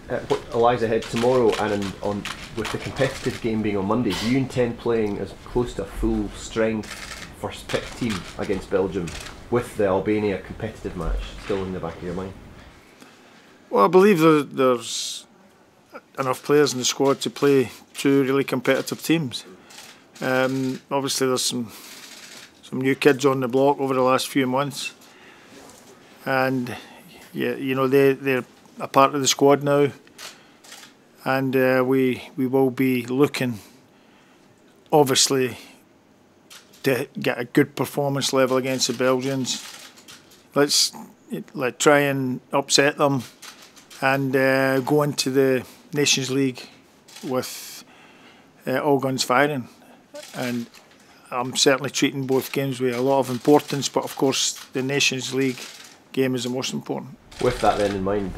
what lies ahead tomorrow and with the competitive game being on Monday, do you intend playing as close to a full strength first pick team against Belgium with the Albania competitive match still in the back of your mind? Well, I believe there's enough players in the squad to play two really competitive teams. Obviously there's some new kids on the block over the last few months, and yeah, you know, they're a part of the squad now, and we will be looking obviously to get a good performance level against the Belgians. Let's try and upset them and go into the Nations League with all guns firing. And I'm certainly treating both games with a lot of importance, but of course the Nations League game is the most important. With that then in mind,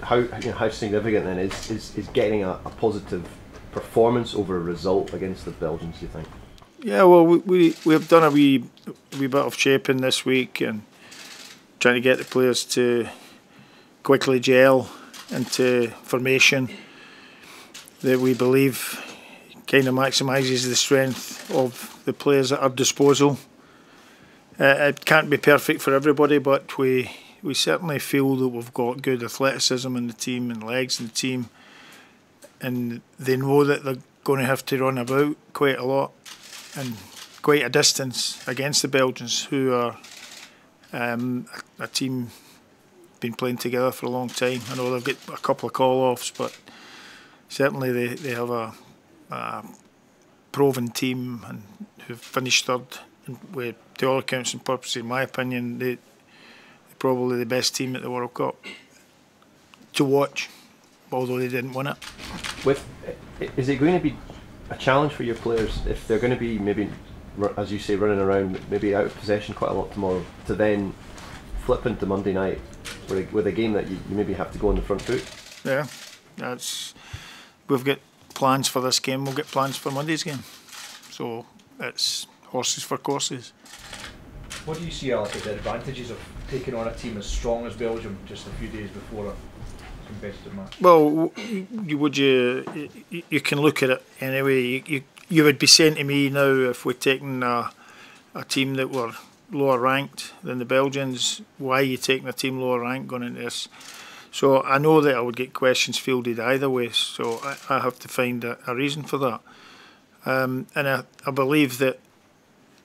how significant then is getting a positive performance over a result against the Belgians, do you think? Yeah, well, we have done a wee bit of shaping this week and trying to get the players to quickly gel into formation that we believe kind of maximises the strength of the players at our disposal. It can't be perfect for everybody, but we certainly feel that we've got good athleticism in the team and legs in the team, and they know that they're going to have to run about quite a lot and quite a distance against the Belgians, who are a team been playing together for a long time. I know they've got a couple of call-offs, but certainly they have a proven team and who've finished third with, to all accounts and purposes, in my opinion, they're probably the best team at the World Cup to watch, although they didn't win it. Is it going to be a challenge for your players if they're going to be maybe, as you say, running around, maybe out of possession quite a lot tomorrow, to then flip into Monday night with a game that you maybe have to go on the front foot? Yeah, we've got plans for this game, we'll get plans for Monday's game. So it's horses for courses. What do you see, Alex, as the advantages of taking on a team as strong as Belgium just a few days before a competitive match? Well, you can look at it anyway. You would be saying to me now, if we're taking a team that were lower ranked than the Belgians, why are you taking a team lower ranked going into this? So I know that I would get questions fielded either way, so I have to find a reason for that. And I believe that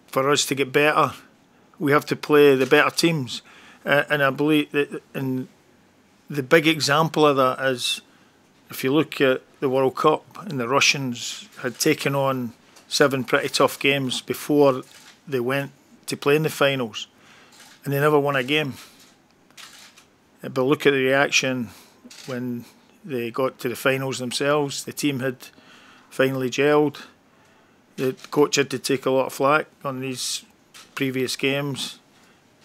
for us to get better, we have to play the better teams. And I believe that, and the big example of that is, if you look at the World Cup, and the Russians had taken on 7 pretty tough games before they went to play in the finals, and they never won a game. But look at the reaction when they got to the finals themselves. The team had finally gelled. The coach had to take a lot of flack on these previous games,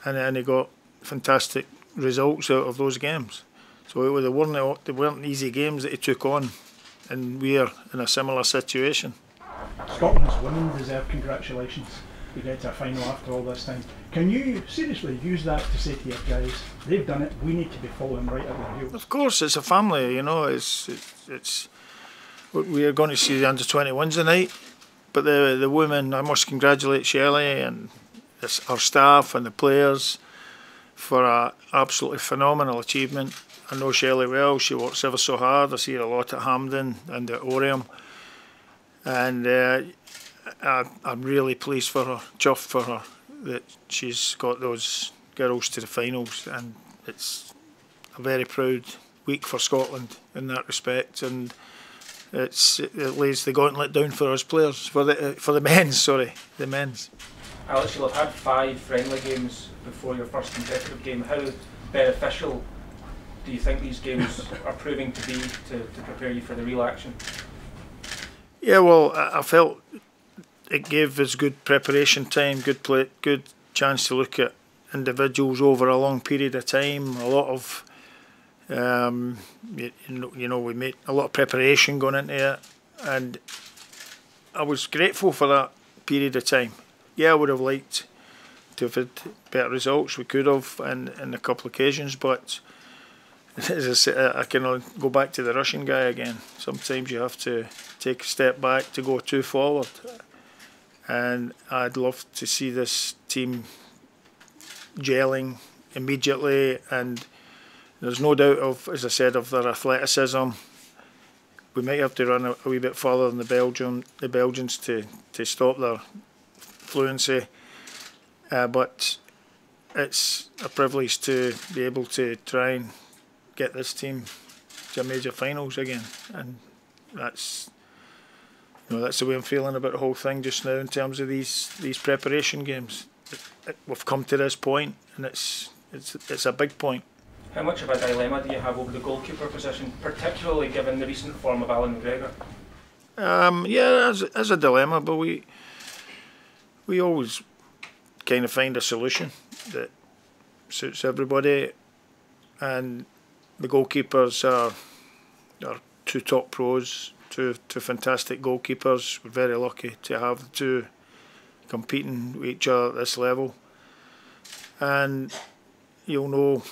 and they got fantastic results out of those games. So they weren't easy games that he took on, and we are in a similar situation. Scotland's women deserve congratulations. We get to a final after all this time. Can you seriously use that to say to your guys, they've done it, we need to be following right at their heels? Of course, it's a family, you know. It's we are going to see the under-21s tonight, but the women, I must congratulate Shelley and her staff and the players for an absolutely phenomenal achievement. I know Shelley well. She works ever so hard. I see her a lot at Hampden and at Oriam, and I'm really pleased for her, chuffed for her, that she's got those girls to the finals, and it's a very proud week for Scotland in that respect, and it lays the gauntlet down for us players, for the men's, sorry, the men's. Alex, you'll have had 5 friendly games before your first competitive game. How beneficial do you think these games are proving to be to prepare you for the real action? Yeah, well, I felt it gave us good preparation time, good chance to look at individuals over a long period of time. A lot of, you know, we made a lot of preparation going into it, and I was grateful for that period of time. Yeah, I would have liked to have had better results. We could have in a couple of occasions, but as I say, I can go back to the Russian guy again. Sometimes you have to take a step back to go too forward. And I'd love to see this team gelling immediately, and there's no doubt of, as I said, of their athleticism. We might have to run a wee bit further than the Belgians to stop their fluency, but it's a privilege to be able to try and get this team to a major finals again, and that's the way I'm feeling about the whole thing just now in terms of these preparation games. We've come to this point, and it's a big point. How much of a dilemma do you have over the goalkeeper position, particularly given the recent form of Alan McGregor? Yeah, as a dilemma, but we always kind of find a solution that suits everybody, and the goalkeepers are two top pros, two fantastic goalkeepers. We're very lucky to have the two competing with each other at this level, and you'll know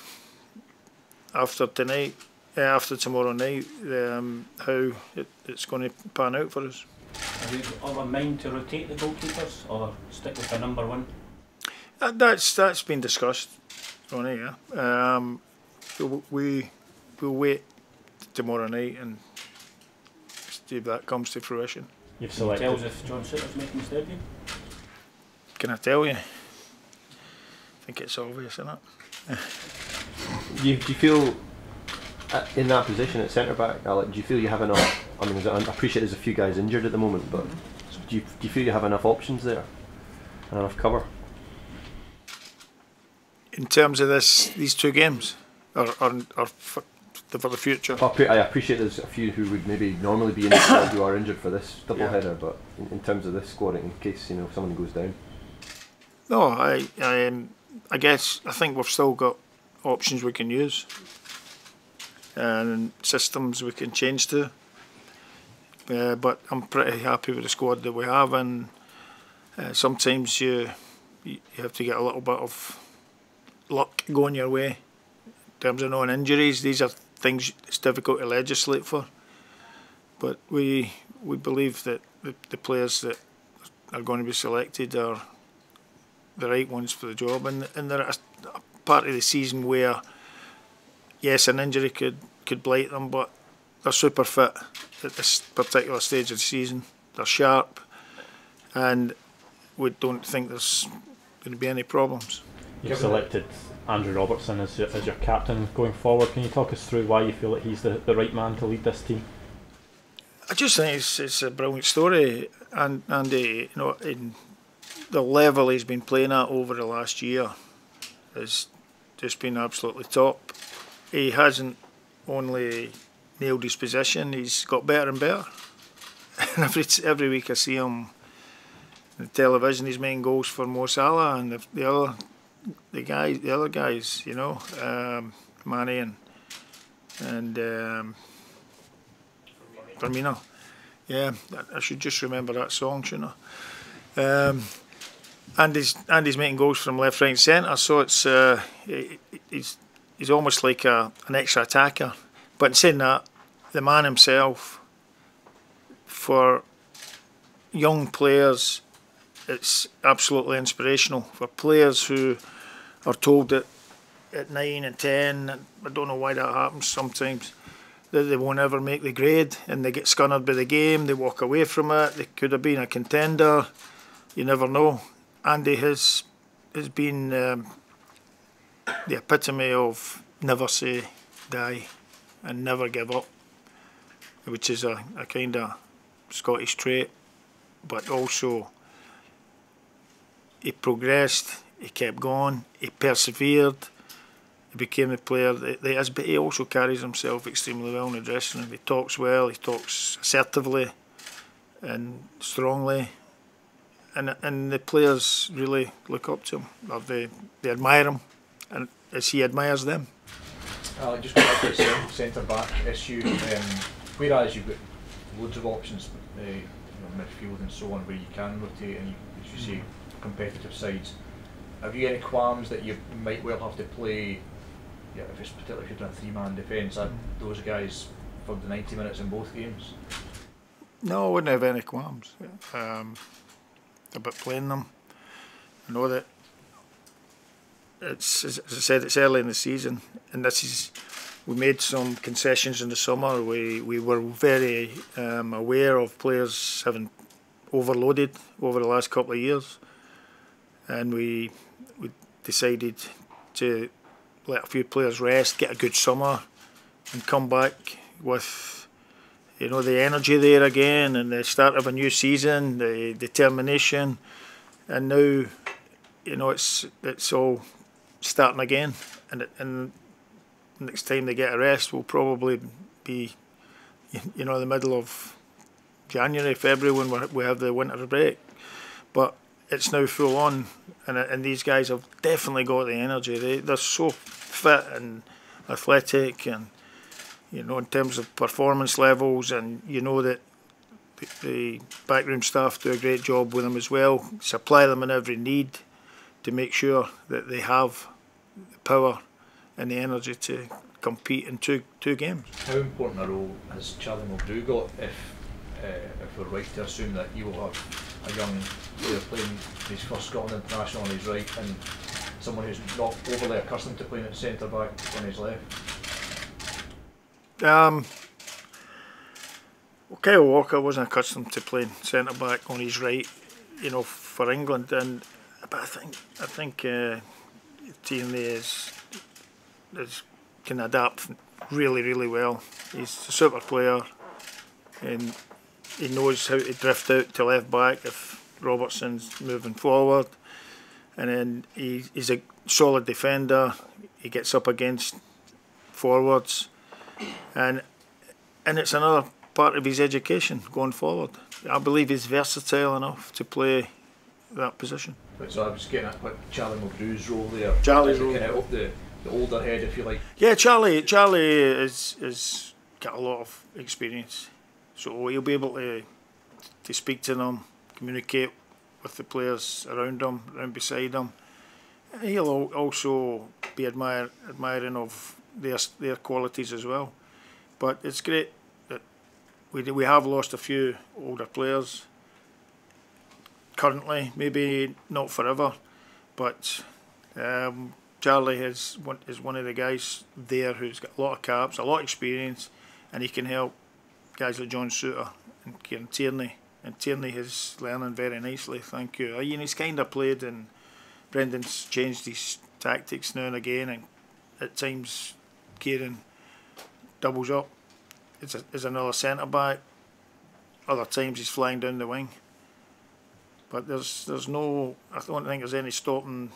after tomorrow night how it's going to pan out for us. Are you of a mind to rotate the goalkeepers or stick with the number one? That's been discussed, Ronnie. Yeah, we'll wait tomorrow night and see if that comes to fruition. You've selected. Can you tell us if John Sutter's making his debut? Can I tell you? I think it's obvious, isn't it? Do you feel in that position at centre back, Alec? Do you feel you have enough? I mean, I appreciate there's a few guys injured at the moment, but do you feel you have enough options there and enough cover? In terms of these two games, or for the future? I appreciate there's a few who would maybe normally be in the squad who are injured for this double header, but in terms of this squad, in case someone goes down. No, I guess I think we've still got options we can use and systems we can change to. But I'm pretty happy with the squad that we have, and sometimes you have to get a little bit of luck going your way in terms of non-injuries. These are things it's difficult to legislate for, but we believe that the players that are going to be selected are the right ones for the job, and they're at a part of the season where yes, an injury could blight them, but they're super fit at this particular stage of the season. They're sharp, and we don't think there's going to be any problems. You've selected Andrew Robertson as your captain going forward. Can you talk us through why you feel that he's the right man to lead this team? I just think it's a brilliant story, and in the level he's been playing at over the last year has just been absolutely top. He hasn't only nailed his position, he's got better and better. And every week I see him on television, he's making goals for Mo Salah and the other guys, Mane and Firmino. Yeah, I should just remember that song, shouldn't I? And he's making goals from left, right, and centre. So it's he's almost like an extra attacker. But in saying that, the man himself, for young players, it's absolutely inspirational. For players who are told that at 9 and 10, I don't know why that happens sometimes, that they won't ever make the grade and they get scunnered by the game, they walk away from it, they could have been a contender, you never know. Andy has been the epitome of never say die and never give up, which is a kind of Scottish trait, but also he progressed, he kept going, he persevered, he became the player that he is, but he also carries himself extremely well in the dressing room. He talks well, he talks assertively and strongly, and the players really look up to him, or they admire him, and as he admires them. Just going back to the centre-back issue, whereas you've got loads of options, midfield and so on, where you can rotate and, as you say, competitive sides, have you any qualms that you might well have to play if it's particularly if you're doing a 3-man defence, those guys for the 90 minutes in both games? No, I wouldn't have any qualms about playing them. I know that it's, as I said, it's early in the season, and we made some concessions in the summer. We were very aware of players having overloaded over the last couple of years, and we decided to let a few players rest, get a good summer, and come back with, you know, the energy there again, and the start of a new season, the determination, and now, you know, it's all starting again, and next time they get a rest will probably be, you know, the middle of January, February, when we have the winter break. But it's now full on, and these guys have definitely got the energy. They're so fit and athletic, and, you know, in terms of performance levels, and you know that the backroom staff do a great job with them as well. Supply them in every need to make sure that they have the power and the energy to compete in two games. How important a role has Charlie Mulgrew got if we're right to assume that he will have a young player playing his first Scotland international on his right and someone who's not overly accustomed to playing at centre back on his left? Well, Kyle Walker wasn't accustomed to playing centre back on his right, you know, for England, but I think Tierney can adapt really, really well. He's a super player, and he knows how to drift out to left back if Robertson's moving forward, and then he's a solid defender. He gets up against forwards, and it's another part of his education going forward. I believe he's versatile enough to play that position. So I was getting at what Charlie Mulgrew's role there. Charlie's role, kind of the older head, if you like. Yeah, Charlie is got a lot of experience, so he'll be able to speak to them, communicate with the players around him, around beside him. He'll also be admiring of their qualities as well. But it's great that we have lost a few older players currently, maybe not forever, but Charlie is one of the guys there who's got a lot of caps, a lot of experience, and he can help guys like John Souttar and Kieran Tierney. And Tierney is learning very nicely, thank you. He's kind of played, and Brendan's changed his tactics now and again, and at times Kieran doubles up as another centre back. Other times he's flying down the wing. But there's no, I don't think there's any stopping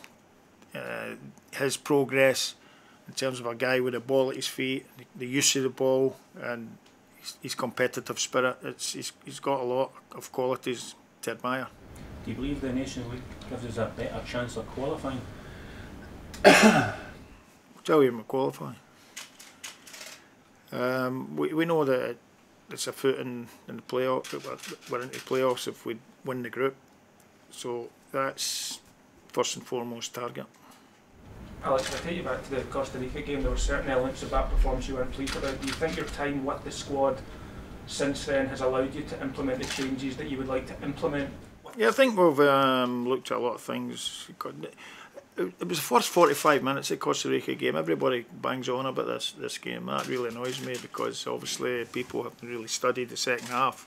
his progress in terms of a guy with a ball at his feet, the use of the ball, and his competitive spirit. He's got a lot of qualities to admire. Do you believe the Nations League gives us a better chance of qualifying? Tell you, we're qualifying. We know that it's a foot in the playoff. We're into playoffs if we win the group, so that's first and foremost target. Alex, if I take you back to the Costa Rica game, there were certain elements of that performance you weren't pleased about. Do you think your time with the squad since then has allowed you to implement the changes that you would like to implement? Yeah, I think we've looked at a lot of things. It was the first 45 minutes of the Costa Rica game. Everybody bangs on about this game. That really annoys me, because obviously people haven't really studied the second half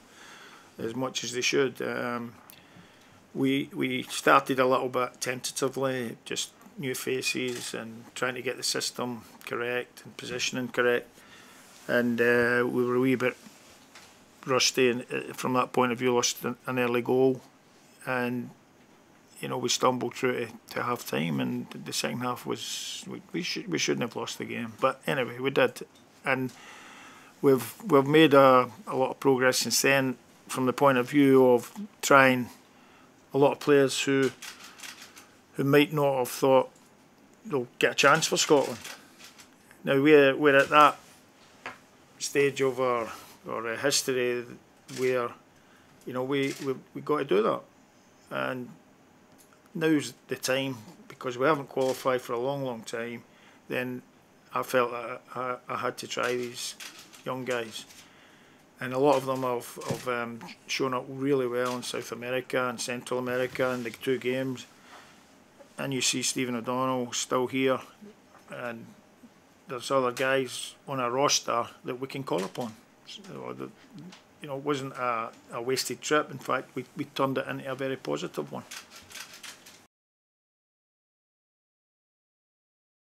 as much as they should. We started a little bit tentatively, just new faces and trying to get the system correct and positioning correct, and we were a wee bit rusty, and from that point of view lost an early goal, and you know, we stumbled through to half time, and the second half was we shouldn't have lost the game, but anyway we did, and we've made a lot of progress since then, from the point of view of trying a lot of players who might not have thought they'll get a chance for Scotland. Now we're at that stage of our history where, you know, we got to do that, and now's the time, because we haven't qualified for a long time. Then I felt that I had to try these young guys. And a lot of them have shown up really well in South America and Central America in the 2 games. And you see Stephen O'Donnell still here, and there's other guys on our roster that we can call upon. So it wasn't a wasted trip. In fact, we turned it into a very positive one.